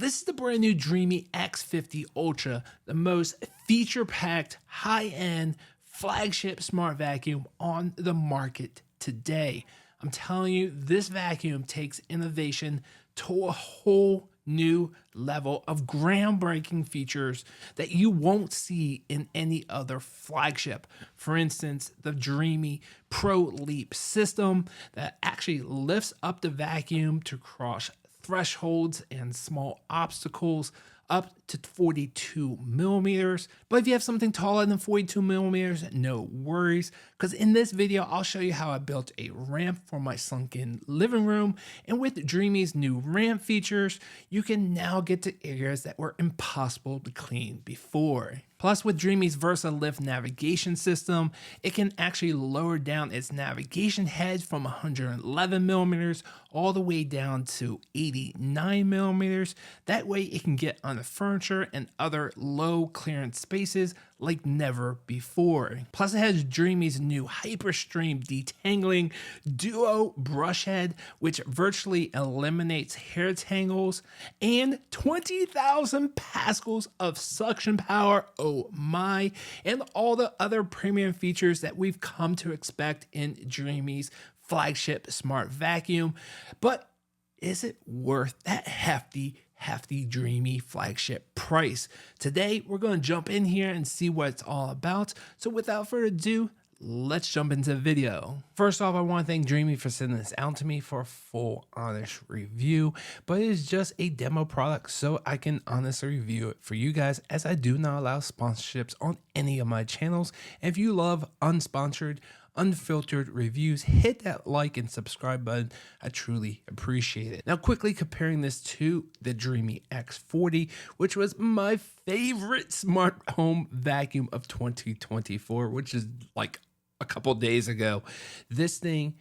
This is the brand new Dreame X50 Ultra, the most feature-packed, high-end, flagship smart vacuum on the market today. I'm telling you, this vacuum takes innovation to a whole new level of groundbreaking features that you won't see in any other flagship. For instance, the Dreame Pro Leap system that actually lifts up the vacuum to cross thresholds and small obstacles up to 42 millimeters. But if you have something taller than 42 millimeters, no worries, because in this video, I'll show you how I built a ramp for my sunken living room. And with Dreame's new ramp features, you can now get to areas that were impossible to clean before. Plus, with Dreame's VersaLift navigation system, it can actually lower down its navigation head from 111 millimeters all the way down to 89 millimeters. That way it can get on the furniture and other low clearance spaces like never before. Plus, it has Dreame's new Hyperstream Detangling Duo brush head, which virtually eliminates hair tangles, and 20,000 pascals of suction power. Oh my, and all the other premium features that we've come to expect in Dreame's flagship smart vacuum. But is it worth that hefty Dreame flagship price? Today, we're going to jump in here and see what it's all about. So without further ado, let's jump into the video. First off, I want to thank Dreame for sending this out to me for a full honest review, but it is just a demo product so I can honestly review it for you guys, as I do not allow sponsorships on any of my channels. And if you love unsponsored, unfiltered reviews, hit that like and subscribe button. I truly appreciate it. Now, quickly comparing this to the Dreame X40, which was my favorite smart home vacuum of 2024, which is like a couple days ago. This thing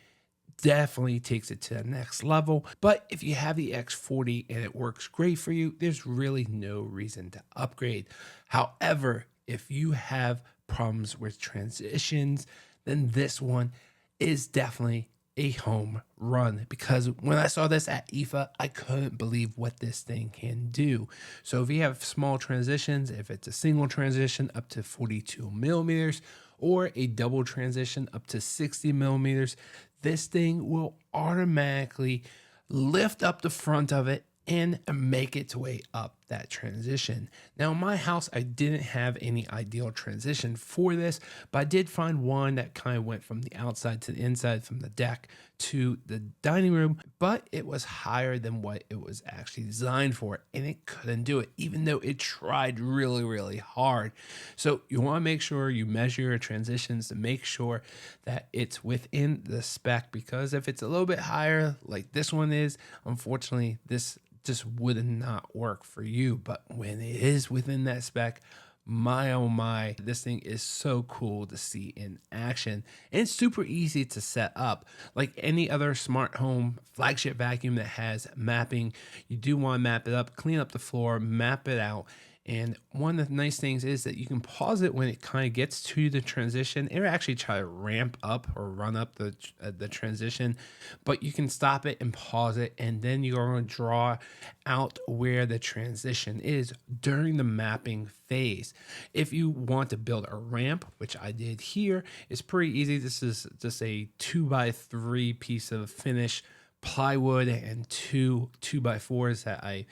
definitely takes it to the next level. But if you have the X40 and it works great for you, there's really no reason to upgrade. However, if you have problems with transitions, then this one is definitely a home run, because when I saw this at IFA, I couldn't believe what this thing can do. So if you have small transitions, if it's a single transition up to 42 millimeters or a double transition up to 60 millimeters, this thing will automatically lift up the front of it and make its way up that transition. Now, in my house, I didn't have any ideal transition for this, but I did find one that kind of went from the outside to the inside, from the deck to the dining room, but it was higher than what it was actually designed for, and it couldn't do it, even though it tried really hard. So you want to make sure you measure your transitions to make sure that it's within the spec, because if it's a little bit higher, like this one is, unfortunately, this just would not work for you. But when it is within that spec, my oh my, this thing is so cool to see in action, and it's super easy to set up. Like any other smart home flagship vacuum that has mapping, you do want to map it up, clean up the floor, map it out. And one of the nice things is that you can pause it when it kind of gets to the transition. It'll actually try to ramp up or run up the transition, but you can stop it and pause it, and then you're going to draw out where the transition is during the mapping phase. If you want to build a ramp, which I did here, it's pretty easy. This is just a 2x3 piece of finish plywood and two 2x4s that I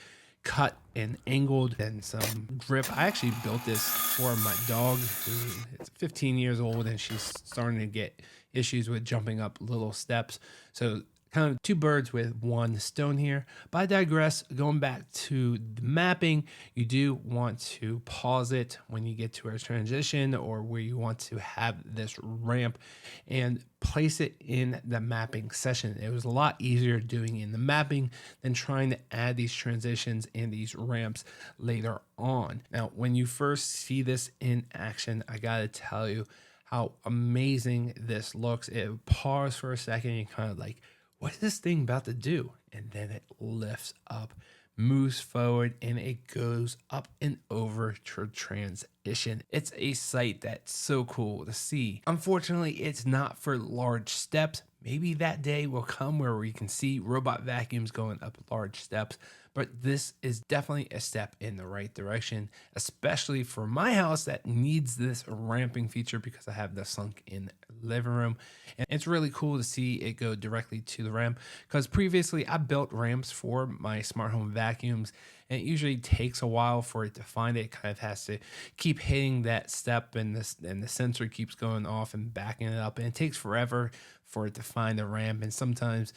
cut and angled, and some grip. I actually built this for my dog, who is 15 years old, and she's starting to get issues with jumping up little steps. So kind of two birds with one stone here. But I digress. Going back to the mapping, you do want to pause it when you get to a transition or where you want to have this ramp, and place it in the mapping session. It was a lot easier doing in the mapping than trying to add these transitions and these ramps later on. Now, when you first see this in action, I gotta tell you how amazing this looks. It paused for a second and kind of like, what is this thing about to do? And then it lifts up, moves forward, and it goes up and over to transition. It's a sight that's so cool to see. Unfortunately, it's not for large steps. Maybe that day will come where we can see robot vacuums going up large steps, but this is definitely a step in the right direction, especially for my house that needs this ramping feature because I have the sunk-in living room. And it's really cool to see it go directly to the ramp, because previously I built ramps for my smart home vacuums, and it usually takes a while for it to find it. It kind of has to keep hitting that step, and the sensor keeps going off and backing it up, and it takes forever for it to find the ramp. And sometimes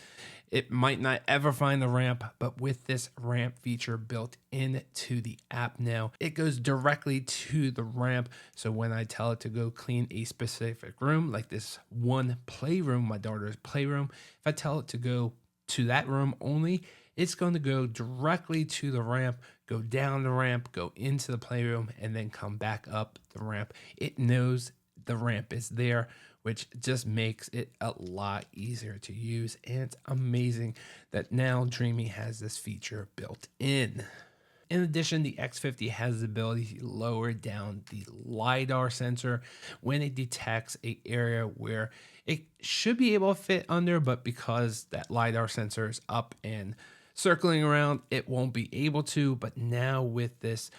it might not ever find the ramp, but with this ramp feature built into the app now, it goes directly to the ramp. So when I tell it to go clean a specific room, like this one playroom, my daughter's playroom, if I tell it to go to that room only, it's going to go directly to the ramp, go down the ramp, go into the playroom, and then come back up the ramp. It knows the ramp is there, which just makes it a lot easier to use. And it's amazing that now Dreame has this feature built in. In addition, the X50 has the ability to lower down the Lidar sensor when it detects an area where it should be able to fit under, but because that Lidar sensor is up and circling around, it won't be able to. But now with this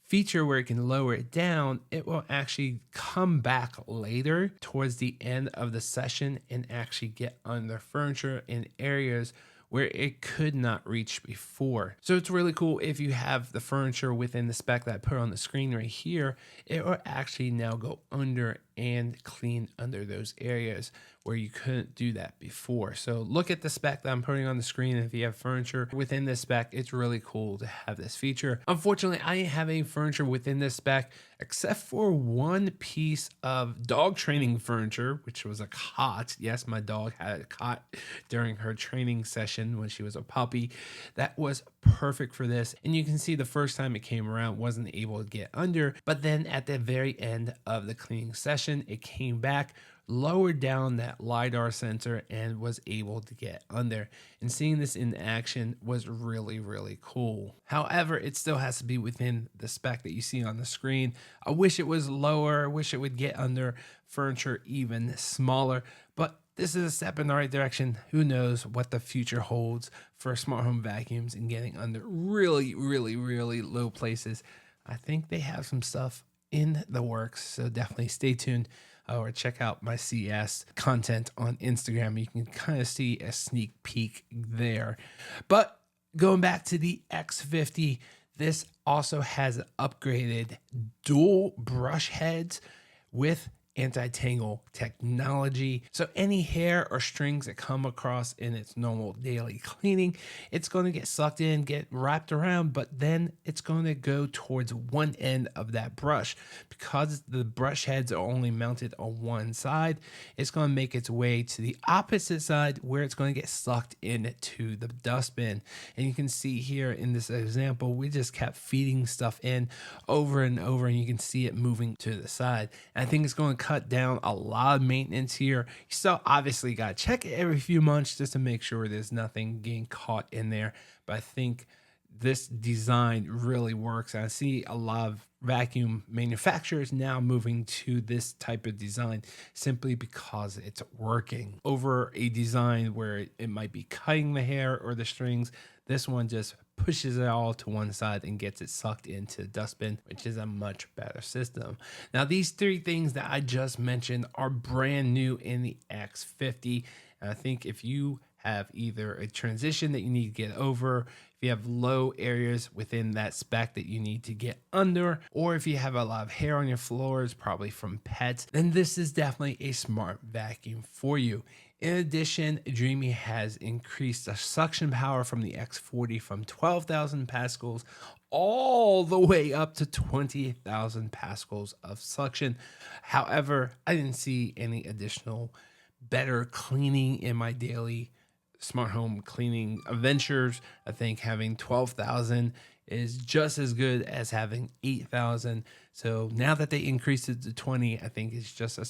feature where it can lower it down, it will actually come back later towards the end of the session and actually get under furniture in areas where it could not reach before. So it's really cool. If you have the furniture within the spec that I put on the screen right here, it will actually now go under and clean under those areas where you couldn't do that before. So look at the spec that I'm putting on the screen. If you have furniture within this spec, it's really cool to have this feature. Unfortunately, I didn't have any furniture within this spec except for one piece of dog training furniture, which was a cot. Yes, my dog had a cot during her training session when she was a puppy. That was perfect for this. And you can see the first time it came around, wasn't able to get under, but then at the very end of the cleaning session, it came back, lowered down that Lidar sensor, and was able to get under. And seeing this in action was really, really cool. However, it still has to be within the spec that you see on the screen. I wish it was lower. I wish it would get under furniture even smaller, but this is a step in the right direction. Who knows what the future holds for smart home vacuums and getting under really, really, really low places. I think they have some stuff in the works, so definitely stay tuned or check out my CS content on Instagram. You can kind of see a sneak peek there. But going back to the X50, this also has upgraded dual brush heads with anti-tangle technology. So any hair or strings that come across in its normal daily cleaning, it's going to get sucked in, get wrapped around, but then it's going to go towards one end of that brush. Because the brush heads are only mounted on one side, it's going to make its way to the opposite side where it's going to get sucked into the dustbin. And you can see here in this example, we just kept feeding stuff in over and over, and you can see it moving to the side. And I think it's going to cut down a lot of maintenance here. You still obviously got to check it every few months just to make sure there's nothing getting caught in there. But I think this design really works. I see a lot of vacuum manufacturers now moving to this type of design simply because it's working over a design where it might be cutting the hair or the strings. This one just pushes it all to one side and gets it sucked into the dustbin, which is a much better system. Now, these three things that I just mentioned are brand new in the X50. And I think if you have either a transition that you need to get over, if you have low areas within that spec that you need to get under, or if you have a lot of hair on your floors, probably from pets, then this is definitely a smart vacuum for you. In addition, Dreame has increased the suction power from the X40 from 12,000 pascals all the way up to 20,000 pascals of suction. However, I didn't see any additional better cleaning in my daily smart home cleaning adventures. I think having 12,000 is just as good as having 8,000. So now that they increased it to 20, I think it's just a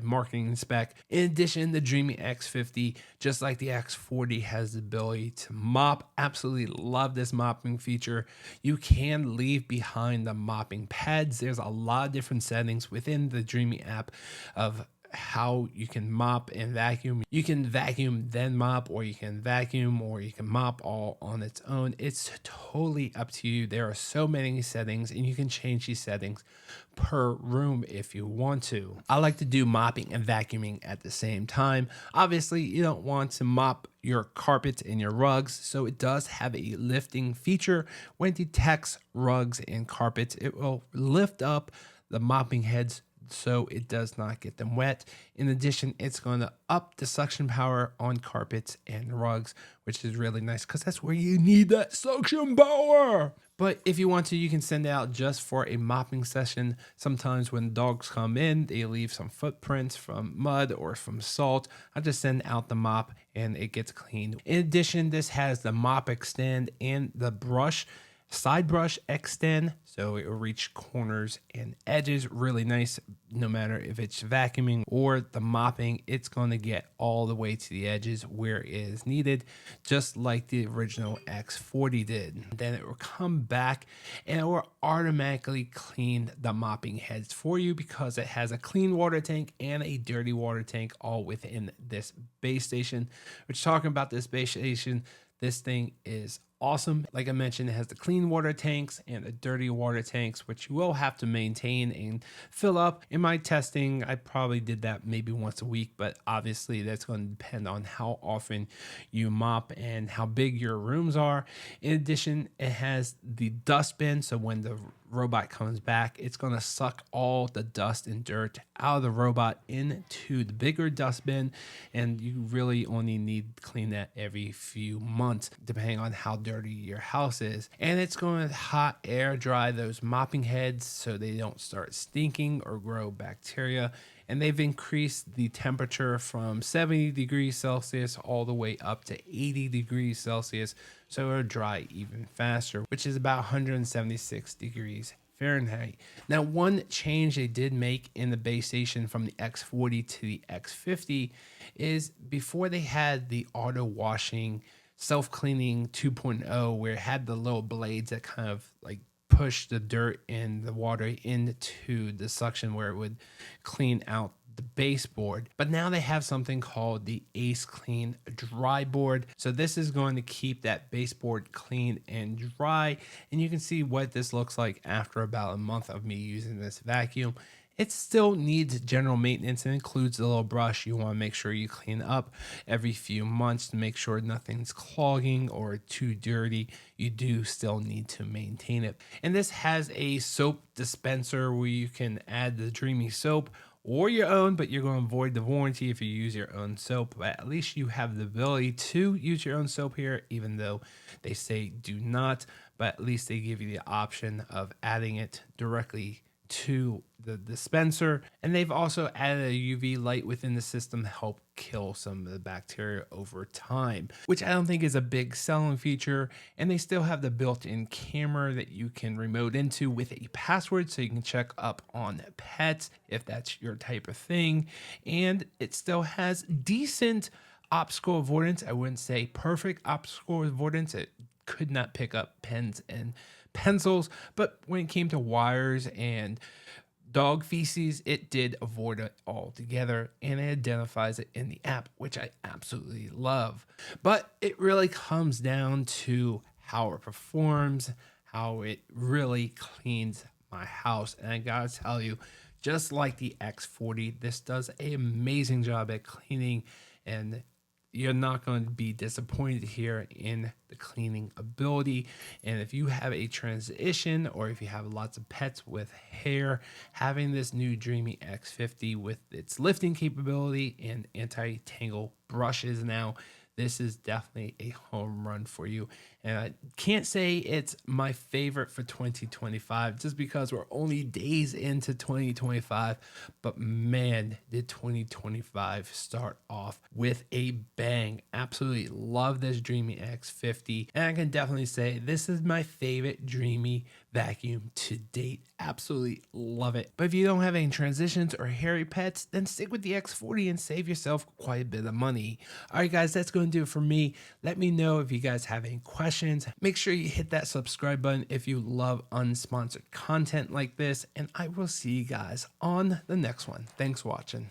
marketing spec. In addition, the Dreame X50, just like the X40, has the ability to mop. Absolutely love this mopping feature. You can leave behind the mopping pads. There's a lot of different settings within the Dreame app of how you can mop and vacuum. You can vacuum then mop, or you can vacuum or you can mop all on its own. It's totally up to you. There are so many settings and you can change these settings per room if you want to. I like to do mopping and vacuuming at the same time. Obviously, you don't want to mop your carpets and your rugs, so it does have a lifting feature. When it detects rugs and carpets, it will lift up the mopping heads so it does not get them wet. In addition, it's going to up the suction power on carpets and rugs, which is really nice because that's where you need that suction power. But if you want to, you can send it out just for a mopping session. Sometimes when dogs come in, they leave some footprints from mud or from salt. I just send out the mop and it gets cleaned. In addition, this has the mop extend and the side brush extend, so it will reach corners and edges. Really nice. No matter if it's vacuuming or the mopping, it's going to get all the way to the edges where it is needed, just like the original X40 did. Then it will come back and it will automatically clean the mopping heads for you because it has a clean water tank and a dirty water tank all within this base station. Which, talking about this base station, this thing is awesome. Like I mentioned, it has the clean water tanks and the dirty water tanks, which you will have to maintain and fill up. In my testing, I probably did that maybe once a week, but obviously that's going to depend on how often you mop and how big your rooms are. In addition, it has the dustbin, so when the robot comes back, it's going to suck all the dust and dirt out of the robot into the bigger dustbin, and you really only need to clean that every few months depending on how dirty your house is. And it's going to hot air dry those mopping heads so they don't start stinking or grow bacteria. And they've increased the temperature from 70 degrees Celsius all the way up to 80 degrees Celsius, so it'll dry even faster, which is about 176 degrees Fahrenheit. Now, one change they did make in the base station from the X40 to the X50 is before they had the auto washing self-cleaning 2.0, where it had the little blades that kind of like push the dirt and the water into the suction where it would clean out the baseboard. But now they have something called the Ace Clean Dry Board. So this is going to keep that baseboard clean and dry. And you can see what this looks like after about a month of me using this vacuum. It still needs general maintenance and includes the little brush. You want to make sure you clean up every few months to make sure nothing's clogging or too dirty. You do still need to maintain it. And this has a soap dispenser where you can add the Dreame soap or your own, but you're going to avoid the warranty if you use your own soap. But at least you have the ability to use your own soap here, even though they say do not. But at least they give you the option of adding it directly to the dispenser. And they've also added a UV light within the system to help kill some of the bacteria over time, which I don't think is a big selling feature. And they still have the built-in camera that you can remote into with a password, so you can check up on pets if that's your type of thing. And it still has decent obstacle avoidance. I wouldn't say perfect obstacle avoidance. It could not pick up pens and pencils, but when it came to wires and dog feces, it did avoid it altogether, and it identifies it in the app, which I absolutely love. But it really comes down to how it performs, how it really cleans my house. And I gotta tell you, just like the X40, this does an amazing job at cleaning, and you're not going to be disappointed here in the cleaning ability. And if you have a transition, or if you have lots of pets with hair, having this new Dreame X50 with its lifting capability and anti-tangle brushes now, this is definitely a home run for you. And I can't say it's my favorite for 2025 just because we're only days into 2025, but man, did 2025 start off with a bang. Absolutely love this Dreame X50, and I can definitely say this is my favorite Dreame vacuum to date. Absolutely love it. But if you don't have any transitions or hairy pets, then stick with the X40 and save yourself quite a bit of money. All right, guys, that's going to do it for me. Let me know if you guys have any questions. Make sure you hit that subscribe button if you love unsponsored content like this, and I will see you guys on the next one. Thanks for watching.